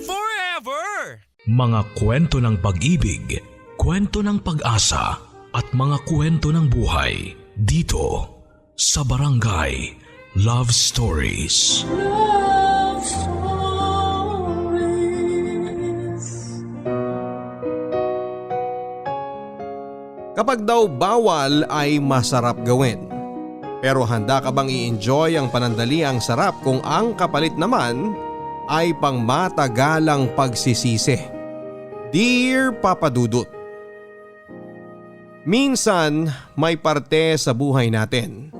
Forever! Mga kwento ng pag-ibig, kwento ng pag-asa at mga kwento ng buhay dito sa Barangay Love Stories. Love Stories. Kapag daw bawal ay masarap gawin. Pero handa ka bang i-enjoy ang panandaliang sarap kung ang kapalit naman ay pangmatagalang pagsisisi? Dear Papa Dudut, minsan may parte sa buhay natin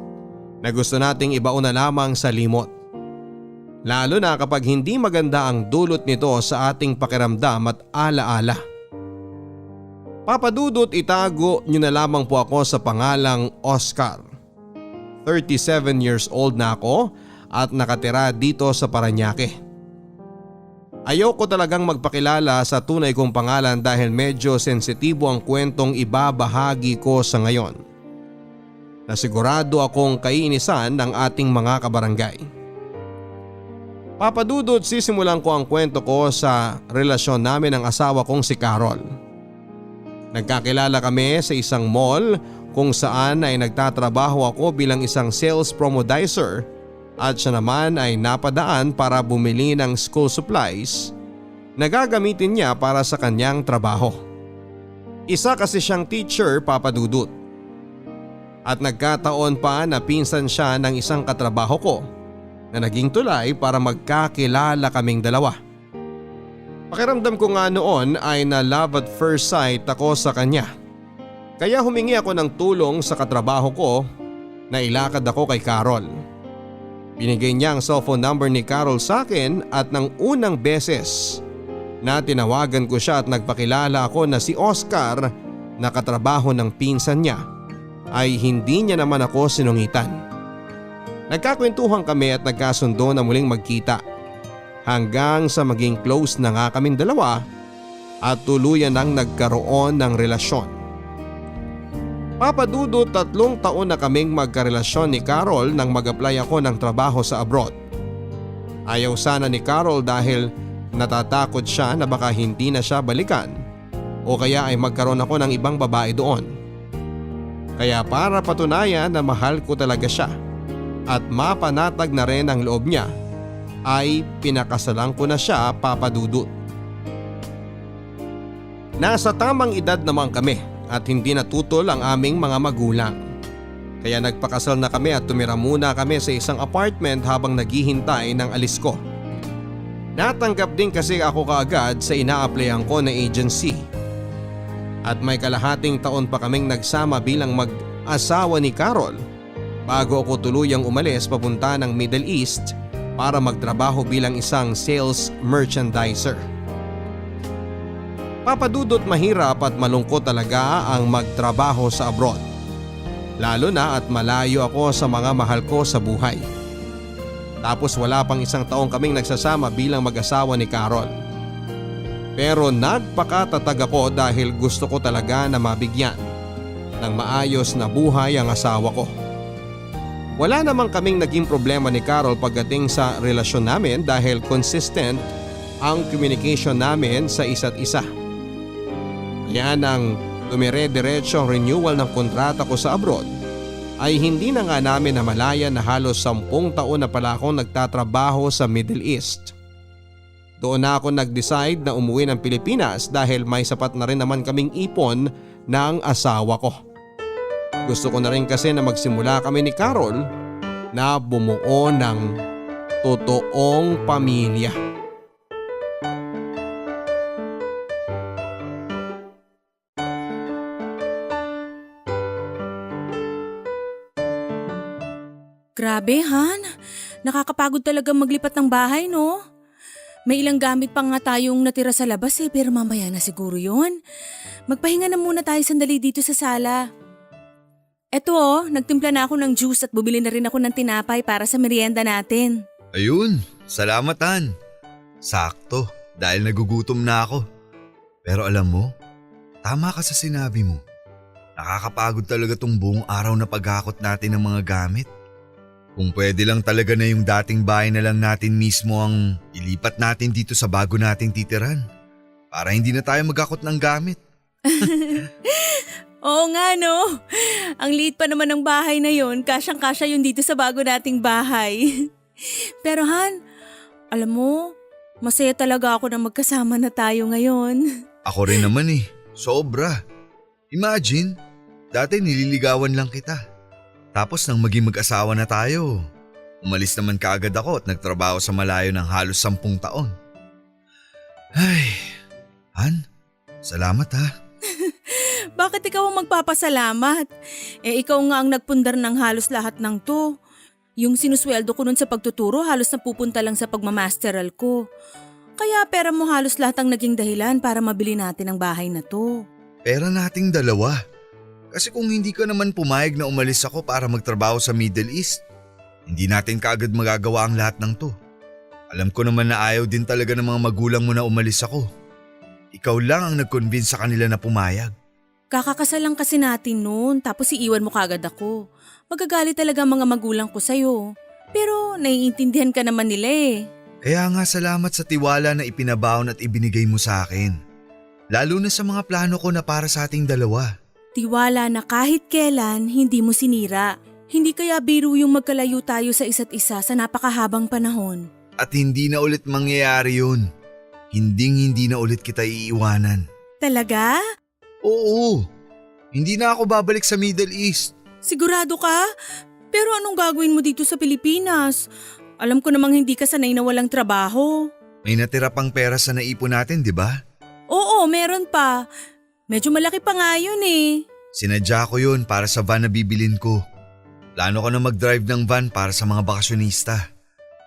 na gusto nating ibaon na lamang sa limot. Lalo na kapag hindi maganda ang dulot nito sa ating pakiramdam at alaala. Papa Dudut, itago niyo na lamang po ako sa pangalang Oscar. 37 years old na ako at nakatira dito sa Parañaque. Ayoko talagang magpakilala sa tunay kong pangalan dahil medyo sensitibo ang kwentong ibabahagi ko sa ngayon. Nasigurado akong kaiinisan ng ating mga kabarangay. Papa Dudut, sisimulan ko ang kwento ko sa relasyon namin ng asawa kong si Carol. Nagkakilala kami sa isang mall kung saan ay nagtatrabaho ako bilang isang sales promodizer at siya naman ay napadaan para bumili ng school supplies na gagamitin niya para sa kanyang trabaho. Isa kasi siyang teacher, Papa Dudut. At nagkataon pa na pinsan siya ng isang katrabaho ko na naging tulay para magkakilala kaming dalawa. Pakiramdam ko nga noon ay na love at first sight ako sa kanya. Kaya humingi ako ng tulong sa katrabaho ko na ilakad ako kay Carol. Binigay niya ang cellphone number ni Carol sa akin at nang unang beses na tinawagan ko siya at nagpakilala ako na si Oscar na katrabaho ng pinsan niya ay hindi niya naman ako sinungitan. Nagkakwentuhan kami at nagkasundo na muling magkita hanggang sa maging close na nga kaming dalawa at tuluyan nang nagkaroon ng relasyon. Papa Dudut, 3 taon na kaming magkarelasyon ni Carol nang mag-apply ako ng trabaho sa abroad. Ayaw sana ni Carol dahil natatakot siya na baka hindi na siya balikan o kaya ay magkaroon ako ng ibang babae doon. Kaya para patunayan na mahal ko talaga siya at mapanatag na rin ang loob niya ay pinakasalan ko na siya, Papa Dudut. Nasa tamang edad naman kami at hindi natutol ang aming mga magulang. Kaya nagpakasal na kami at tumira muna kami sa isang apartment habang naghihintay ng alis ko. Natanggap din kasi ako kaagad sa ina-applyan ko na agency. At may kalahating taon pa kaming nagsama bilang mag-asawa ni Carol bago ako tuluyang umalis papunta ng Middle East para magtrabaho bilang isang sales merchandiser. Papa Dudut, mahirap at malungkot talaga ang magtrabaho sa abroad. Lalo na at malayo ako sa mga mahal ko sa buhay. Tapos wala pang 1 taong kaming nagsasama bilang mag-asawa ni Carol. Pero nagpakatatag ako dahil gusto ko talaga na mabigyan ng maayos na buhay ang asawa ko. Wala namang kaming naging problema ni Carol pagdating sa relasyon namin dahil consistent ang communication namin sa isa't isa. Kaya nang dumire-diretso ang renewal ng kontrata ko sa abroad ay hindi na nga namin namalayan na halos 10 taon na pala akong nagtatrabaho sa Middle East. Doon na ako nag-decide na umuwi ng Pilipinas dahil may sapat na rin naman kaming ipon ng asawa ko. Gusto ko na rin kasi na magsimula kami ni Carol na bumuo ng totoong pamilya. Grabe, Han. Nakakapagod talaga maglipat ng bahay, no? May ilang gamit pa nga tayong natira sa labas pero mamaya na siguro yon. Magpahinga na muna tayo sandali dito sa sala. Eto nagtimpla na ako ng juice at bumili na rin ako ng tinapay para sa merienda natin. Ayun, salamat Han. Sakto, dahil nagugutom na ako. Pero alam mo, tama ka sa sinabi mo. Nakakapagod talaga tong buong araw na paghakot natin ng mga gamit. Kung pwede lang talaga na yung dating bahay na lang natin mismo ang ilipat natin dito sa bago nating titiran. Para hindi na tayo magakot ng gamit. Oo nga no, ang liit pa naman ng bahay na yon, kasyang-kasya yun dito sa bago nating bahay. Pero Han, alam mo, masaya talaga ako na magkasama na tayo ngayon. Ako rin naman sobra. Imagine, dati nililigawan lang kita. Tapos nang maging mag-asawa na tayo, umalis naman kaagad ako at nagtrabaho sa malayo ng halos 10 taon. Ay, Han, salamat ha. Bakit ikaw ang magpapasalamat? Ikaw nga ang nagpundar ng halos lahat ng to. Yung sinusweldo ko nun sa pagtuturo halos napupunta lang sa pagmamasteral ko. Kaya pera mo halos lahat ang naging dahilan para mabili natin ang bahay na to. Pera nating dalawa. Kasi kung hindi ka naman pumayag na umalis ako para magtrabaho sa Middle East, hindi natin kaagad magagawa ang lahat ng to. Alam ko naman na ayaw din talaga ng mga magulang mo na umalis ako. Ikaw lang ang nag-convince sa kanila na pumayag. Kakakasal lang kasi natin noon tapos iiwan mo kagad ako. Magagalit talaga ang mga magulang ko sa'yo. Pero naiintindihan ka naman nila Kaya nga salamat sa tiwala na ipinabaon at ibinigay mo sa akin. Lalo na sa mga plano ko na para sa ating dalawa. Tiwala na kahit kailan hindi mo sinira. Hindi kaya biro yung magkalayo tayo sa isa't isa sa napakahabang panahon. At hindi na ulit mangyayari yun. Hindi na ulit kita iiwanan. Talaga? Oo. Hindi na ako babalik sa Middle East. Sigurado ka? Pero anong gagawin mo dito sa Pilipinas? Alam ko namang hindi ka sanay na walang trabaho. May natira pang pera sa naipon natin, di ba? Oo, meron pa. Medyo malaki pa nga yun Sinadya ko yun para sa van na bibilin ko. Plano ko na mag-drive ng van para sa mga bakasyonista.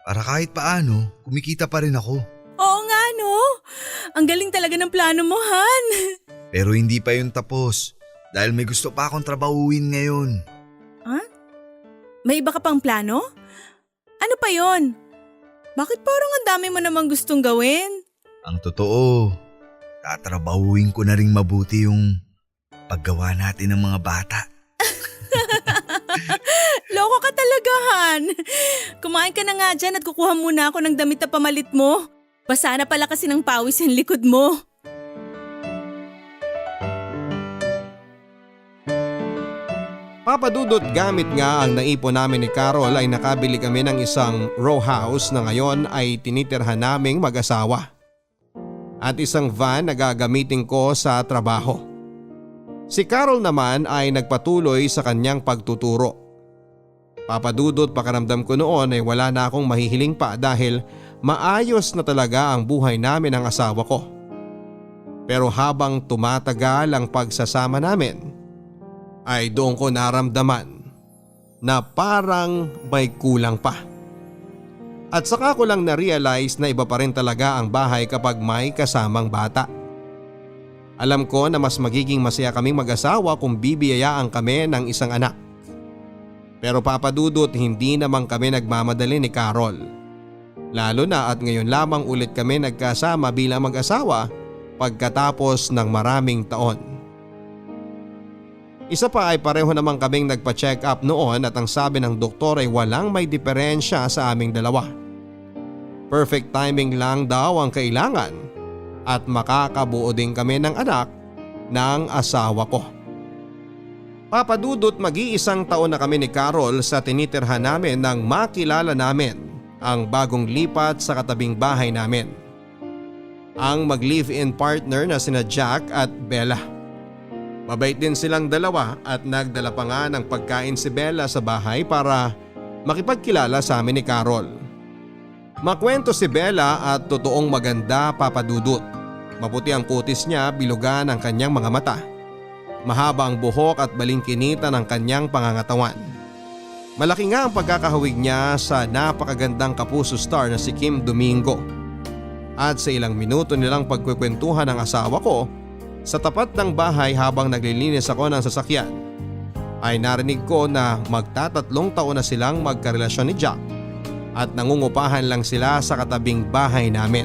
Para kahit paano, kumikita pa rin ako. Oo nga no. Ang galing talaga ng plano mo, Han. Pero hindi pa yun tapos. Dahil may gusto pa akong trabahuin ngayon. May iba ka pang plano? Ano pa yon? Bakit parang ang dami mo namang gustong gawin? Ang totoo, tatrabahuin ko na ring mabuti yung paggawa natin ng mga bata. Loko ka talaga, Han. Kumain ka na nga dyan at kukuha muna ako ng damit na pamalit mo. Basa na pala kasi ng pawis yung likod mo. Papadudot gamit nga ang naipon namin ni Carol ay nakabili kami ng isang row house na ngayon ay tinitirhan naming mag-asawa. At isang van na gagamitin ko sa trabaho. Si Carol naman ay nagpatuloy sa kanyang pagtuturo. Papadudot pakiramdam ko noon ay wala na akong mahihiling pa dahil maayos na talaga ang buhay namin ng asawa ko. Pero habang tumatagal ang pagsasama namin, ay doon ko naramdaman na parang may kulang pa. At saka ko lang na-realize na iba pa rin talaga ang bahay kapag may kasamang bata. Alam ko na mas magiging masaya kaming mag-asawa kung bibiyayaan kami ng isang anak. Pero papadudot hindi naman kami nagmamadali ni Carol. Lalo na at ngayon lamang ulit kami nagkasama bilang mag-asawa pagkatapos ng maraming taon. Isa pa ay pareho naman kaming nagpa-check up noon at ang sabi ng doktor ay walang may diferensya sa aming dalawa. Perfect timing lang daw ang kailangan at makakabuo din kami ng anak ng asawa ko. Papadudot mag-iisang taon na kami ni Carol sa tinitirhan namin nang makilala namin ang bagong lipat sa katabing bahay namin. Ang mag-live-in partner na sina Jack at Bella. Mabait din silang dalawa at nagdala pa nga ng pagkain si Bella sa bahay para makipagkilala sa amin ni Carol. Makwento si Bella at totoong maganda, papadudot. Maputi ang kutis niya, bilugan ang kanyang mga mata. Mahaba ang buhok at balingkinita ng kanyang pangangatawan. Malaki nga ang pagkakahawig niya sa napakagandang kapuso star na si Kim Domingo. At sa ilang minuto nilang pagkukwentuhan ng asawa ko, sa tapat ng bahay habang naglilinis ako ng sasakyan, ay narinig ko na magtatatlong taon na silang magkarelasyon ni Jack at nangungupahan lang sila sa katabing bahay namin.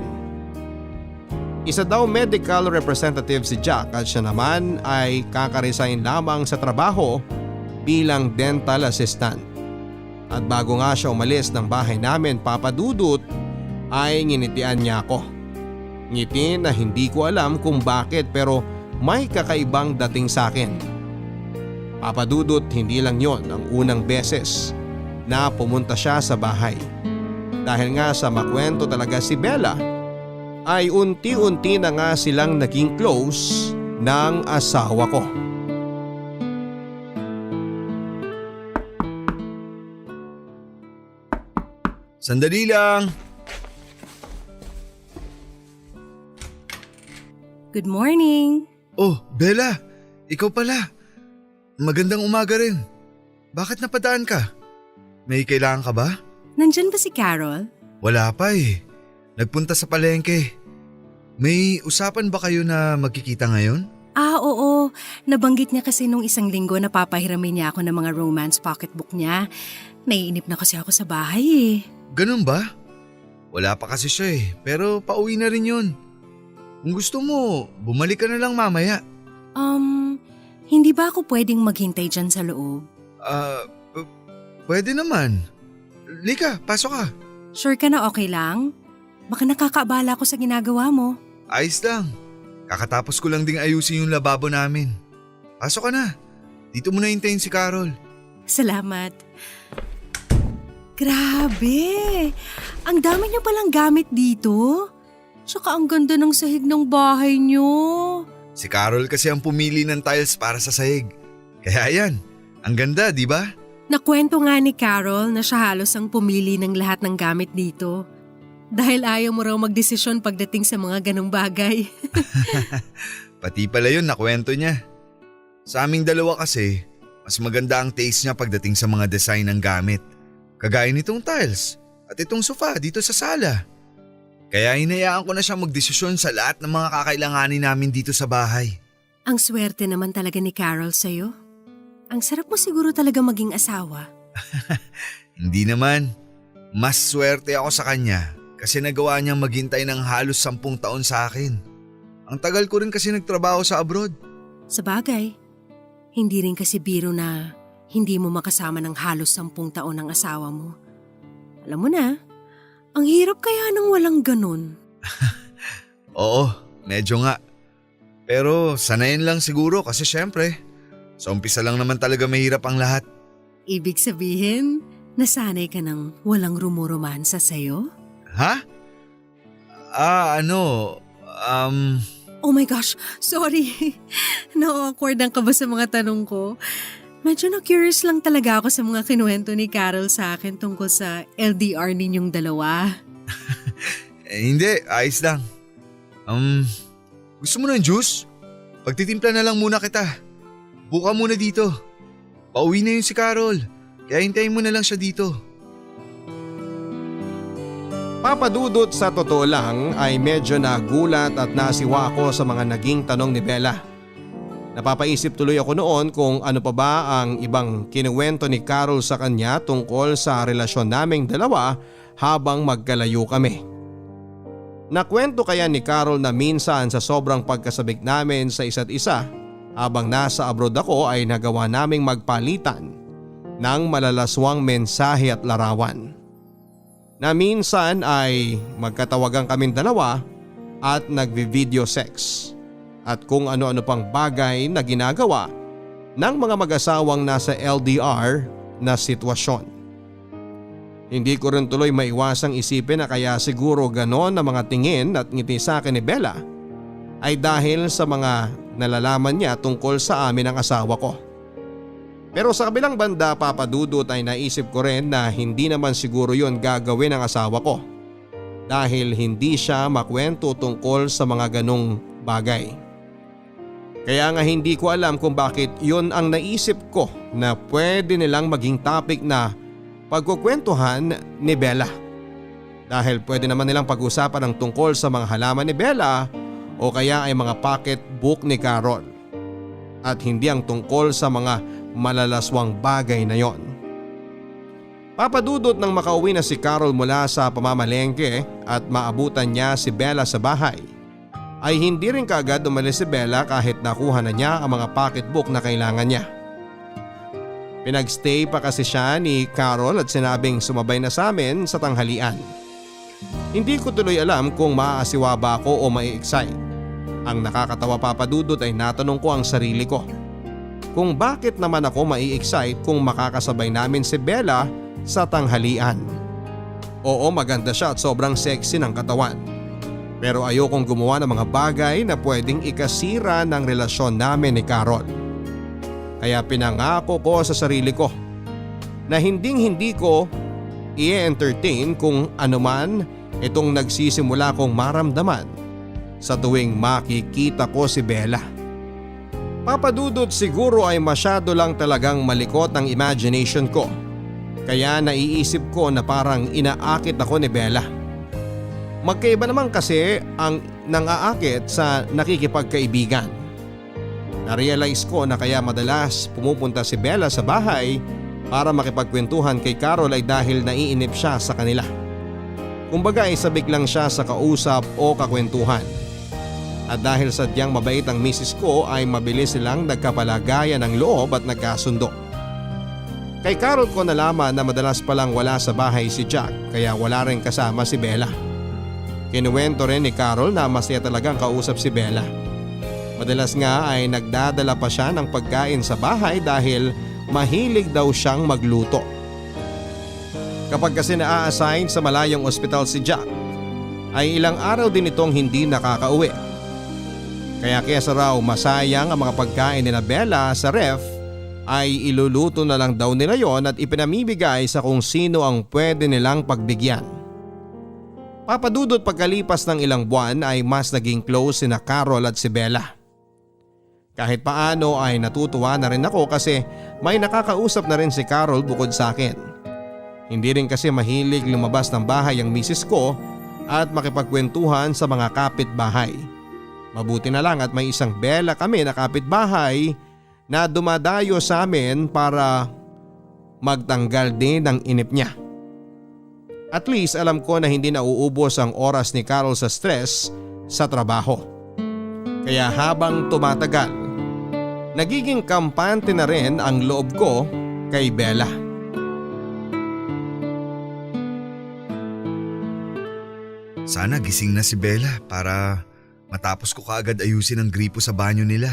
Isa daw medical representative si Jack at siya naman ay kakaresign lamang sa trabaho bilang dental assistant. At bago nga siya umalis ng bahay namin, Papa Dudut, ay nginitian niya ako. Ngiti na hindi ko alam kung bakit pero may kakaibang dating sa akin. Papa Dudut, hindi lang yon ang unang beses na pumunta siya sa bahay. Dahil nga sa makwento talaga si Bella, ay unti-unti na nga silang naging close ng asawa ko. Sandali lang. Good morning! Oh, Bella, ikaw pala. Magandang umaga rin. Bakit napadaan ka? May kailangan ka ba? Nandyan ba si Carol? Wala pa eh. Nagpunta sa palengke. May usapan ba kayo na magkikita ngayon? Oo. Nabanggit niya kasi nung isang linggo na papahiramin niya ako ng mga romance pocketbook niya. Naiinip na kasi ako sa bahay eh. Ganun ba? Wala pa kasi siya eh, pero pauwi na rin yun. Kung gusto mo, bumalik ka na lang mamaya. Hindi ba ako pwedeng maghintay dyan sa loob? Pwede naman. Lika, pasok ka. Sure ka na okay lang? Baka nakakaabala ako sa ginagawa mo. Ayos lang. Kakatapos ko lang ding ayusin yung lababo namin. Pasok ka na. Dito mo na hintayin si Carol. Salamat. Grabe! Ang dami niyo palang gamit dito. Tsaka ang ganda ng sahig ng bahay niyo. Si Carol kasi ang pumili ng tiles para sa sahig. Kaya yan, ang ganda, di ba? Nakwento nga ni Carol na siya halos ang pumili ng lahat ng gamit dito. Dahil ayaw mo raw magdesisyon pagdating sa mga ganong bagay. Pati pala yun nakwento niya. Sa aming dalawa kasi, mas maganda ang taste niya pagdating sa mga design ng gamit. Kagaya nitong tiles at itong sofa dito sa sala. Kaya hinayaan ko na siya magdesisyon sa lahat ng mga kakailanganin namin dito sa bahay. Ang swerte naman talaga ni Carol sa'yo. Ang sarap mo siguro talaga maging asawa. Hindi naman. Mas swerte ako sa kanya kasi nagawa niyang maghintay ng halos 10 taon sa akin. Ang tagal ko rin kasi nagtrabaho sa abroad. Sa bagay, hindi rin kasi biro na hindi mo makasama ng halos 10 taon ng asawa mo. Alam mo na, ang hirap kaya nang walang ganun. Oo, medyo nga. Pero sanayin lang siguro kasi syempre, sa umpisa lang naman talaga mahirap ang lahat. Ibig sabihin, nasanay ka ng walang rumoromansa sa'yo? Ha? Oh my gosh, sorry. Na-awkward ka ba sa mga tanong ko? Medyo na-curious lang talaga ako sa mga kinuwento ni Carol sa akin tungkol sa LDR ninyong dalawa. Hindi, ayos lang. Gusto mo ng juice? Pagtitimpla na lang muna kita. Buka muna dito. Pauwi na yun si Carol, kaya hintayin mo na lang siya dito. Papa Dudut, sa totoo lang ay medyo nagulat at nasiwa ako sa mga naging tanong ni Bella. Napapaisip tuloy ako noon kung ano pa ba ang ibang kinuwento ni Carol sa kanya tungkol sa relasyon naming dalawa habang magkalayo kami. Nakwento kaya ni Carol na minsan sa sobrang pagkasabik namin sa isa't isa habang nasa abroad ako ay nagawa naming magpalitan ng malalaswang mensahe at larawan. Na minsan ay magkatawagan kaming dalawa at nagvi-video sex. At kung ano-ano pang bagay na ginagawa ng mga mag-asawang nasa LDR na sitwasyon. Hindi ko rin tuloy maiwasang isipin na kaya siguro ganon na mga tingin at ngiti sa akin ni Bella ay dahil sa mga nalalaman niya tungkol sa amin ng asawa ko. Pero sa kabilang banda, Papa Dudut, ay naisip ko rin na hindi naman siguro yun gagawin ng asawa ko dahil hindi siya makwento tungkol sa mga ganong bagay. Kaya nga hindi ko alam kung bakit yun ang naisip ko na pwede nilang maging topic na pagkukwentuhan ni Bella. Dahil pwede naman nilang pag-usapan ang tungkol sa mga halaman ni Bella o kaya ay mga pocketbook ni Carol. At hindi ang tungkol sa mga malalaswang bagay na yon. Papa Dudut, nang makauwi na si Carol mula sa pamamalengke at maabutan niya si Bella sa bahay, ay hindi rin kaagad umalis si Bella kahit nakuha na niya ang mga pocketbook na kailangan niya. Pinagstay pa kasi siya ni Carol at sinabing sumabay na sa amin sa tanghalian. Hindi ko tuloy alam kung maaasiwa ba ako o mai-excite. Ang nakakatawa papadudot ay natanong ko ang sarili ko. Kung bakit naman ako mai-excite kung makakasabay namin si Bella sa tanghalian. Oo, maganda siya at sobrang sexy ng katawan. Pero ayokong gumawa ng mga bagay na pwedeng ikasira ng relasyon namin ni Carol. Kaya pinangako ko sa sarili ko na hindi ko i-entertain kung anuman itong nagsisimula kong maramdaman sa tuwing makikita ko si Bella. Papadudod siguro ay masyado lang talagang malikot ang imagination ko. Kaya naiisip ko na parang inaakit ako ni Bella. Magkaiba naman kasi ang nang-aakit sa nakikipagkaibigan. Na-realize ko na kaya madalas pumupunta si Bella sa bahay para makipagkwentuhan kay Carol ay dahil naiinip siya sa kanila. Kumbaga ay sabik lang siya sa kausap o kakwentuhan. At dahil sadyang mabait ang misis ko ay mabilis silang nagkapalagayan ng loob at nagkasundo. Kay Carol ko nalaman na madalas palang wala sa bahay si Jack kaya wala rin kasama si Bella. Kinuwento rin ni Carol na masaya talagang kausap si Bella. Madalas nga ay nagdadala pa siya ng pagkain sa bahay dahil mahilig daw siyang magluto. Kapag kasi na-assign sa malayong ospital si Jack, ay ilang araw din itong hindi nakakauwi. Kaya kesa raw masayang ang mga pagkain ni Bella sa ref, ay iluluto na lang daw nila yon at ipinamimigay sa kung sino ang pwede nilang pagbigyan. Papadudot pagkalipas ng ilang buwan ay mas naging close sina Carol at si Bella. Kahit paano ay natutuwa na rin ako kasi may nakakausap na rin si Carol bukod sa akin. Hindi rin kasi mahilig lumabas ng bahay ang misis ko at makipagkwentuhan sa mga kapitbahay. Mabuti na lang at may isang Bella kami na kapitbahay na dumadayo sa amin para magtanggal din ng inip niya. At least alam ko na hindi nauubos ang oras ni Carol sa stress sa trabaho. Kaya habang tumatagal, nagiging kampante na rin ang loob ko kay Bella. Sana gising na si Bella para matapos ko kaagad ayusin ang gripo sa banyo nila.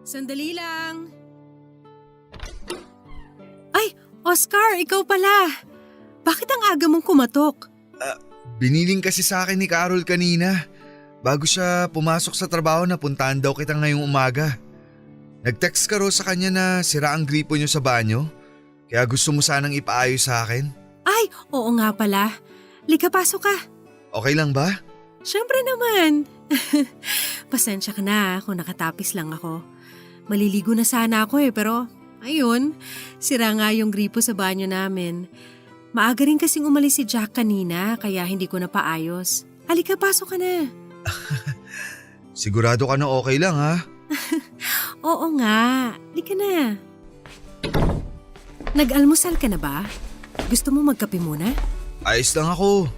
Sandali lang. Ay, Oscar, ikaw pala. Bakit ang aga mong kumatok? Biniling kasi sa akin ni Carol kanina. Bago siya pumasok sa trabaho na puntahan daw kita ngayong umaga. Nag-text ka raw sa kanya na sira ang gripo niyo sa banyo. Kaya gusto mo sanang ipaayos sa akin. Ay, oo nga pala. Lika, pasok ka. Okay lang ba? Siyempre naman. Pasensya ka na kung nakatapis lang ako. Maliligo na sana ako pero ayun, sira nga yung gripo sa banyo namin. Maaga rin kasing umalis si Jack kanina kaya hindi ko na paayos. Halika, pasok ka na. Sigurado ka na okay lang ha? Oo nga, halika na. Nag-almusal ka na ba? Gusto mo magkape muna? Ayos lang ako.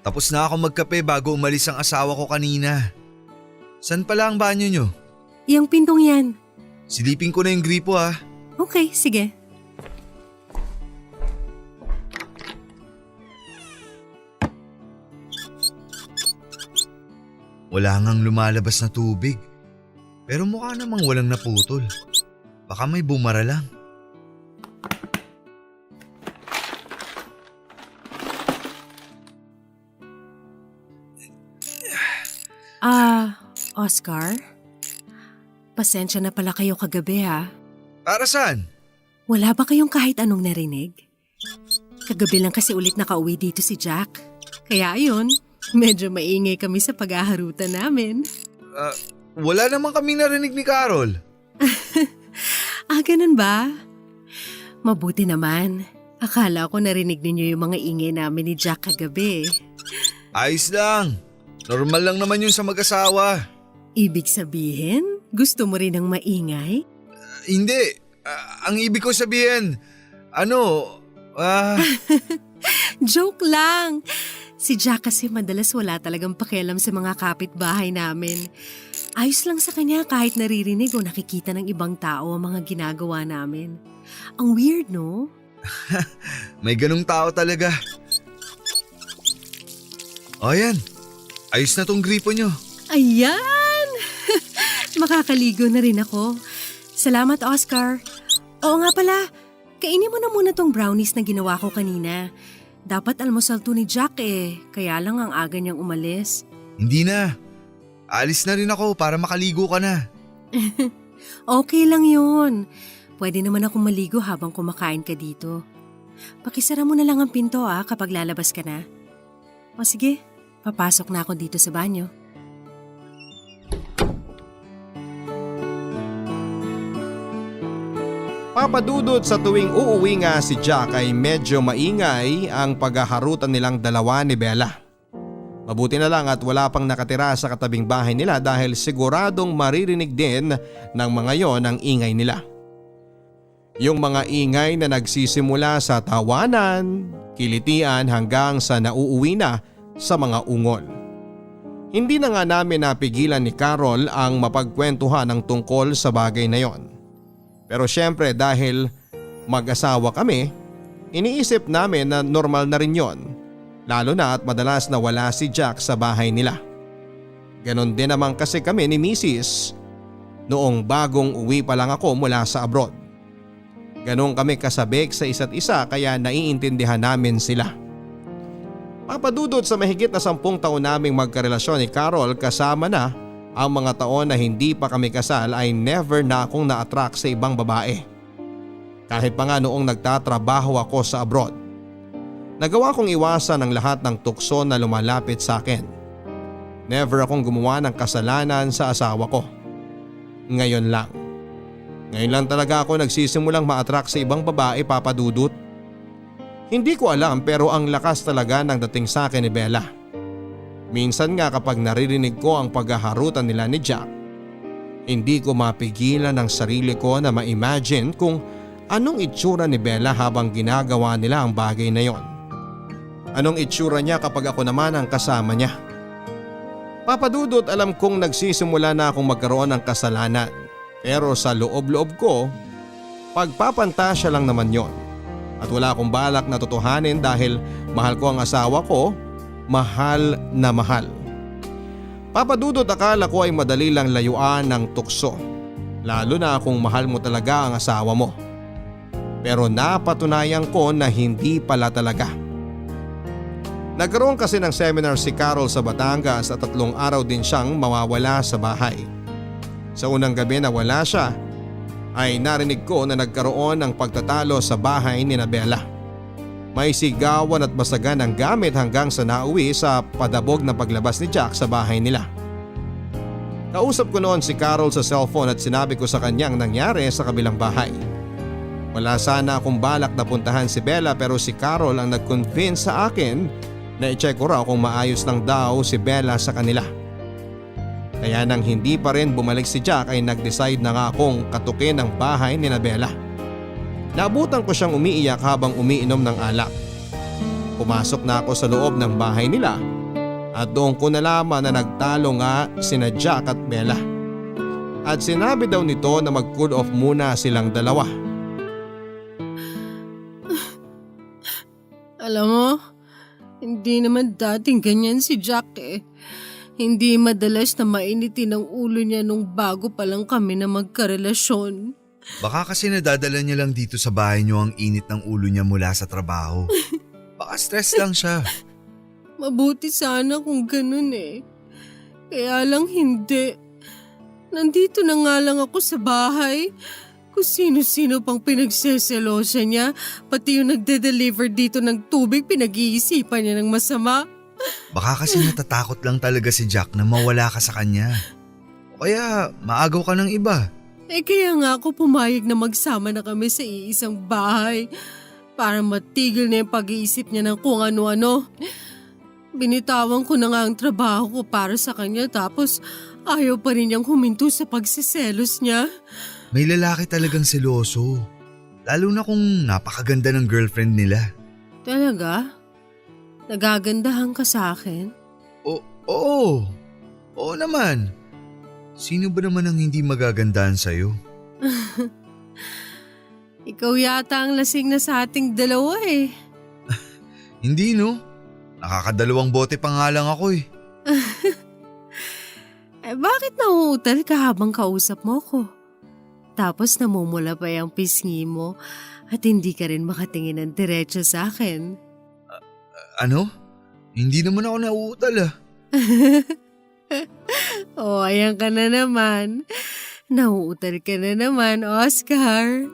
Tapos na ako magkape bago umalis ang asawa ko kanina. San pala ang banyo nyo? Yang pintong yan. Silipin ko na yung gripo ha. Okay, sige. Wala ngang lumalabas na tubig. Pero mukha namang walang naputol. Baka may bumara lang. Oscar? Pasensya na pala kayo kagabi ha. Para saan? Wala ba kayong kahit anong narinig? Kagabi lang kasi ulit nakauwi dito si Jack. Kaya ayun, medyo maingay kami sa paghaharutan namin. Wala naman kaming narinig ni Carol. Ganun ba? Mabuti naman. Akala ko narinig ninyo yung mga ingay namin ni Jack kagabi. Ayos lang. Normal lang naman yun sa mag-asawa. Ibig sabihin, gusto mo rin ng maingay? Hindi. Ang ibig ko sabihin, Joke lang. Si Jack kasi madalas wala talagang pakialam sa mga kapitbahay namin. Ayos lang sa kanya kahit naririnig o nakikita ng ibang tao ang mga ginagawa namin. Ang weird, no? May ganung tao talaga. O yan, ayos na tong gripo nyo. Ayan! Makakaligo na rin ako. Salamat, Oscar. Oo nga pala, kainin mo na muna tong brownies na ginawa ko kanina. Dapat almusal to ni Jack kaya lang ang aga niyang umalis. Hindi na. Alis na rin ako para makaligo ka na. Okay lang yun. Pwede naman akong maligo habang kumakain ka dito. Pakisara mo na lang ang pinto kapag lalabas ka na. O sige, papasok na ako dito sa banyo. Papadudot sa tuwing uuwi nga si Jack ay medyo maingay ang paghaharutan nilang dalawa ni Bella. Mabuti na lang at wala pang nakatira sa katabing bahay nila dahil siguradong maririnig din ng mga yon ang ingay nila. Yung mga ingay na nagsisimula sa tawanan, kilitian hanggang sa nauuwi na sa mga ungol. Hindi na nga namin napigilan ni Carol ang mapagkwentuhan ng tungkol sa bagay na yon. Pero syempre dahil mag-asawa kami, iniisip namin na normal na rin yon. Lalo na at madalas na wala si Jack sa bahay nila. Ganon din naman kasi kami ni Mrs. noong bagong uwi pa lang ako mula sa abroad. Ganon kami kasabik sa isa't isa kaya naiintindihan namin sila. Papadudot sa mahigit na 10 taon naming magkarelasyon ni Carol kasama na ang mga taon na hindi pa kami kasal ay never na akong na-attract sa ibang babae. Kahit pa nga noong nagtatrabaho ako sa abroad. Nagawa kong iwasan ang lahat ng tukso na lumalapit sa akin. Never akong gumawa ng kasalanan sa asawa ko. Ngayon lang. Ngayon lang talaga ako nagsisimulang ma-attract sa ibang babae, Papadudot. Hindi ko alam pero ang lakas talaga ng dating sa akin ni Bella. Minsan nga kapag naririnig ko ang paghaharutan nila ni Jack, hindi ko mapigilan ang sarili ko na ma-imagine kung anong itsura ni Bella habang ginagawa nila ang bagay na yon. Anong itsura niya kapag ako naman ang kasama niya. Papadudot, alam kong nagsisimula na akong magkaroon ng kasalanan pero sa loob-loob ko, pagpapantasya lang naman yon. At wala akong balak na totohanin dahil mahal ko ang asawa ko. Mahal na mahal. Papadudot, akala ko ay madali lang layuan ng tukso. Lalo na kung mahal mo talaga ang asawa mo. Pero napatunayan ko na hindi pala talaga. Nagkaroon kasi ng seminar si Carol sa Batangas at 3 araw din siyang mawawala sa bahay. Sa unang gabi na wala siya, ay narinig ko na nagkaroon ng pagtatalo sa bahay ni Bella. May sigawan at basagan ng gamit hanggang sa nauwi sa padabog na paglabas ni Jack sa bahay nila. Kausap ko noon si Carol sa cellphone at sinabi ko sa kanyang nangyari sa kabilang bahay. Wala sana akong balak na puntahan si Bella pero si Carol ang nag-convince sa akin na i-check ko raw kung maayos lang daw si Bella sa kanila. Kaya nang hindi pa rin bumalik si Jack ay nag-decide na nga akong katukin ang bahay ni Bella. Naabutan ko siyang umiiyak habang umiinom ng alak. Pumasok na ako sa loob ng bahay nila at doon ko nalaman na nagtalo nga sina Jack at Bella. At sinabi daw nito na mag-cool off muna silang dalawa. Alam mo, hindi naman dating ganyan si Jack Hindi madalas na mainitin ang ulo niya nung bago pa lang kami na magkarelasyon. Baka kasi nadadala niya lang dito sa bahay niyo ang init ng ulo niya mula sa trabaho. Baka stress lang siya. Mabuti sana kung ganun Kaya lang hindi. Nandito na nga lang ako sa bahay. Kung sino-sino pang pinagseselosa niya, pati yung nagde-deliver dito ng tubig pinag-iisipan niya ng masama. Baka kasi natatakot lang talaga si Jack na mawala ka sa kanya. O kaya maagaw ka ng iba. Kaya nga ako pumayag na magsama na kami sa iisang bahay para matigil na yung pag-iisip niya ng kung ano-ano. Binitawan ko na nga ang trabaho ko para sa kanya tapos ayaw pa rin niyang huminto sa pagsiselos niya. May lalaki talagang seloso. Lalo na kung napakaganda ng girlfriend nila. Talaga? Nagagandahan ka sa akin? Oo. Oo naman. Sino ba naman ang hindi magagandahan sa'yo? Ikaw yata ang lasing na sa ating dalawa eh. Hindi no. Nakakadalawang bote pa nga lang ako eh. Bakit nauutal ka habang kausap mo ko? Tapos namumula pa yung pisngi mo at hindi ka rin makatingin ng diretso sa akin. Ano? Hindi naman ako nauutal ah. Oh, ayan ka na naman. Nauutal ka na naman, Oscar.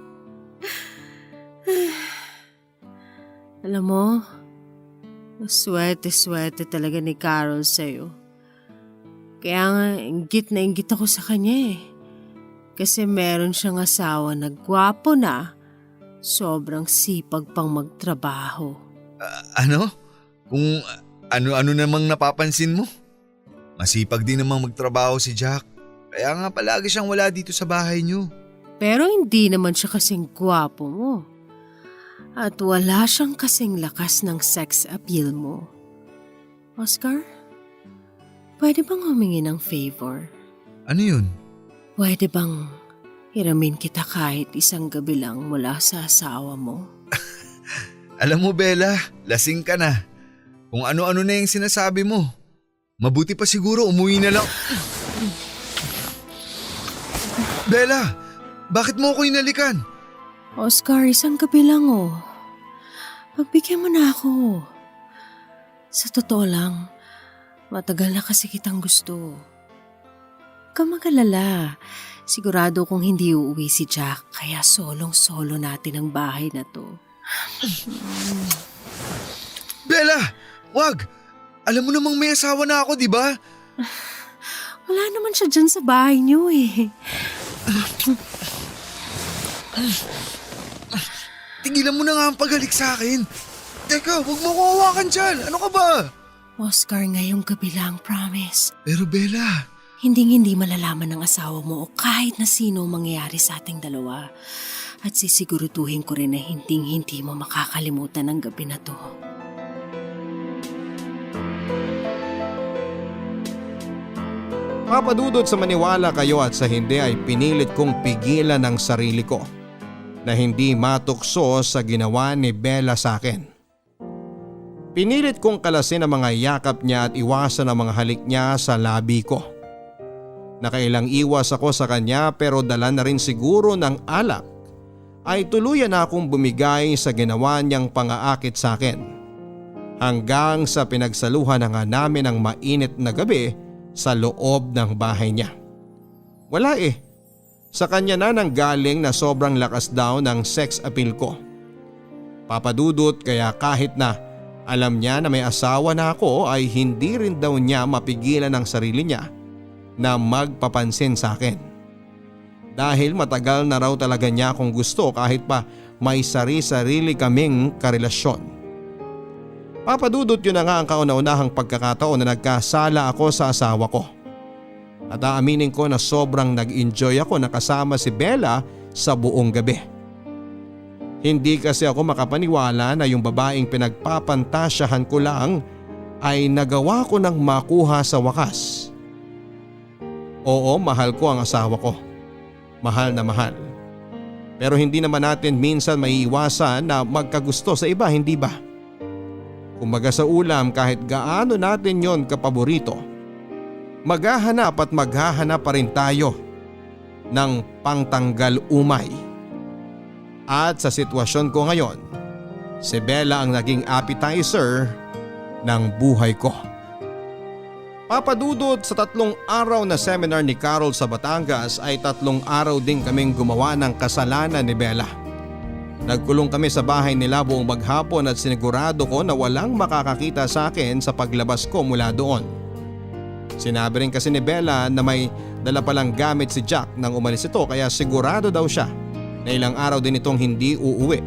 Alam mo, swerte talaga ni Carol sa'yo. Kaya nga, inggit na inggit ako sa kanya eh. Kasi meron siyang asawa na gwapo na, sobrang sipag pang magtrabaho. Ano? Kung ano-ano namang napapansin mo? Masipag din namang magtrabaho si Jack. Kaya nga palagi siyang wala dito sa bahay niyo. Pero hindi naman siya kasing gwapo mo. At wala siyang kasing lakas ng sex appeal mo. Oscar, pwede bang humingi ng favor? Ano yun? Pwede bang hiramin kita kahit isang gabi lang mula sa asawa mo? Alam mo Bella, lasing ka na. Kung ano-ano na yung sinasabi mo. Mabuti pa siguro umuwi na lang. Bella, bakit mo ako inalikan? Oscar, isang gabi lang oh. Pagbigyan mo na ako. Sa totoo lang, matagal na kasi kitang gusto. Huwag kang mag-alala. Sigurado kung hindi uuwi si Jack, kaya solong-solo natin ang bahay na to. Bella, wag! Alam mo namang may asawa na ako, di ba? Wala naman siya dyan sa bahay niyo eh. Tigilan mo na nga ang paghalik sa akin. Teka, huwag mo ko hawakan dyan. Ano ka ba? Oscar, ngayong gabi lang, promise. Pero Bella, Hinding-hindi malalaman ng asawa mo o kahit na sino mangyayari sa ating dalawa. At sisiguruduhin ko rin na hinding-hindi mo makakalimutan ang gabi na to. Papadudod sa maniwala kayo at sa hindi ay pinilit kong pigilan ang sarili ko na hindi matukso sa ginawa ni Bella sa akin. Pinilit kong kalasin ang mga yakap niya at iwasan ang mga halik niya sa labi ko. Nakailang iwas ako sa kanya pero dala na rin siguro ng alak ay tuluyan na akong bumigay sa ginawa niyang pangaakit sa akin. Hanggang sa pinagsaluhan na nga namin ang mainit na gabi sa loob ng bahay niya. Wala eh. Sa kanya na nanggaling na sobrang lakas daw ng sex appeal ko. Papadudot kaya kahit na alam niya na may asawa na ako ay hindi rin daw niya mapigilan ang sarili niya na magpapansin sa akin. Dahil matagal na raw talaga niya akong gusto kahit pa may sari-sarili kaming karelasyon. Papadudot yun na nga ang kauna-unahang pagkakataon na nagkasala ako sa asawa ko. At aaminin ko na sobrang nag-enjoy ako na kasama si Bella sa buong gabi. Hindi kasi ako makapaniwala na yung babaeng pinagpapantasyahan ko lang ay nagawa ko ng makuha sa wakas. Oo, mahal ko ang asawa ko. Mahal na mahal. Pero hindi naman natin minsan maiiwasan na magkagusto sa iba, hindi ba? Kumbaga sa ulam kahit gaano natin yon kapaborito, maghahanap at maghahanap pa rin tayo ng pangtanggal umay. At sa sitwasyon ko ngayon, si Bella ang naging appetizer ng buhay ko. Papadudod sa 3 araw na seminar ni Carol sa Batangas ay 3 araw din kaming gumawa ng kasalanan ni Bella. Nagkulong kami sa bahay nila buong maghapon at sinigurado ko na walang makakakita sa akin sa paglabas ko mula doon. Sinabi rin kasi ni Bella na may dala palang gamit si Jack nang umalis ito kaya sigurado daw siya na ilang araw din itong hindi uuwi.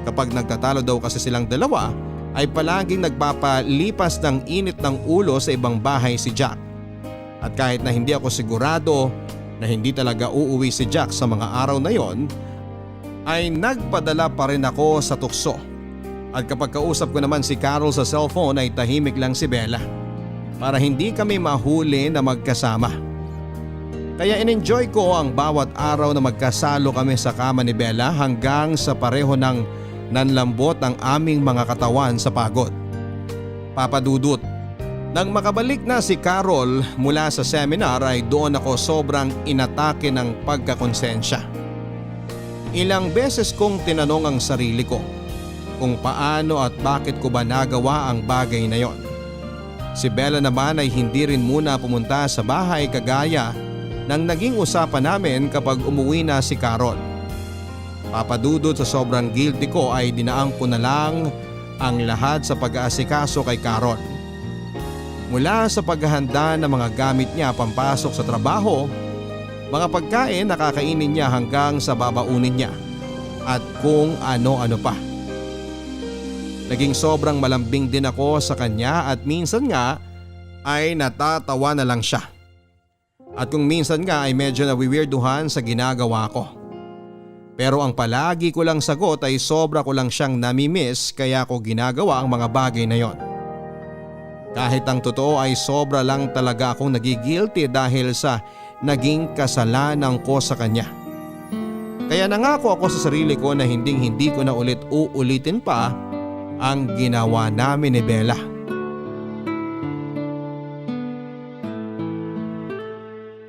Kapag nagtatalo daw kasi silang dalawa ay palaging nagpapalipas ng init ng ulo sa ibang bahay si Jack. At kahit na hindi ako sigurado na hindi talaga uuwi si Jack sa mga araw na yon, ay nagpadala pa rin ako sa tukso. At kapag kausap ko naman si Carol sa cellphone ay tahimik lang si Bella para hindi kami mahuli na magkasama. Kaya in-enjoy ko ang bawat araw na magkasalo kami sa kama ni Bella hanggang sa pareho ng nanlambot ang aming mga katawan sa pagod. Papa Dudut, nang makabalik na si Carol mula sa seminar ay doon ako sobrang inatake ng pagkakonsensya. Ilang beses kong tinanong ang sarili ko kung paano at bakit ko ba nagawa ang bagay na yon. Si Bella naman ay hindi rin muna pumunta sa bahay kagaya ng naging usapan namin kapag umuwi na si Carol. Papadudod sa sobrang guilty ko ay dinaang ko na lang ang lahat sa pag-aasikaso kay Carol. Mula sa paghahanda ng mga gamit niya pampasok sa trabaho, mga pagkain na kakainin niya hanggang sa babaunin niya at kung ano-ano pa. Naging sobrang malambing din ako sa kanya at minsan nga ay natatawa na lang siya. At kung minsan nga ay medyo nawiwirduhan sa ginagawa ko. Pero ang palagi ko lang sagot ay sobra ko lang siyang namimiss kaya ko ginagawa ang mga bagay na yon. Kahit ang totoo ay sobra lang talaga akong nagigilty dahil sa naging kasalanan ko sa kanya. Kaya nangako ako sa sarili ko na hindi ko na ulit uulitin pa ang ginawa namin ni Bella.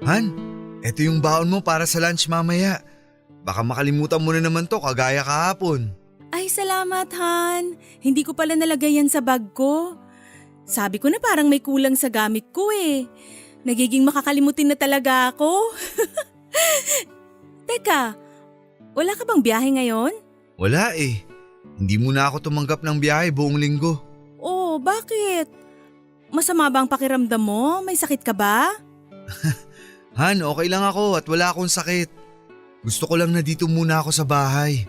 Han, eto yung baon mo para sa lunch mamaya. Baka makalimutan mo na naman to kagaya kahapon. Ay, salamat, Han. Hindi ko pala nalagay yan sa bag ko. Sabi ko na parang may kulang sa gamit ko eh. Nagiging makakalimutin na talaga ako. Teka, wala ka bang biyahe ngayon? Wala eh. Hindi mo na ako tumanggap ng biyahe buong linggo. Oh, bakit? Masama ba ang pakiramdam mo? May sakit ka ba? Han, okay lang ako at wala akong sakit. Gusto ko lang na dito muna ako sa bahay.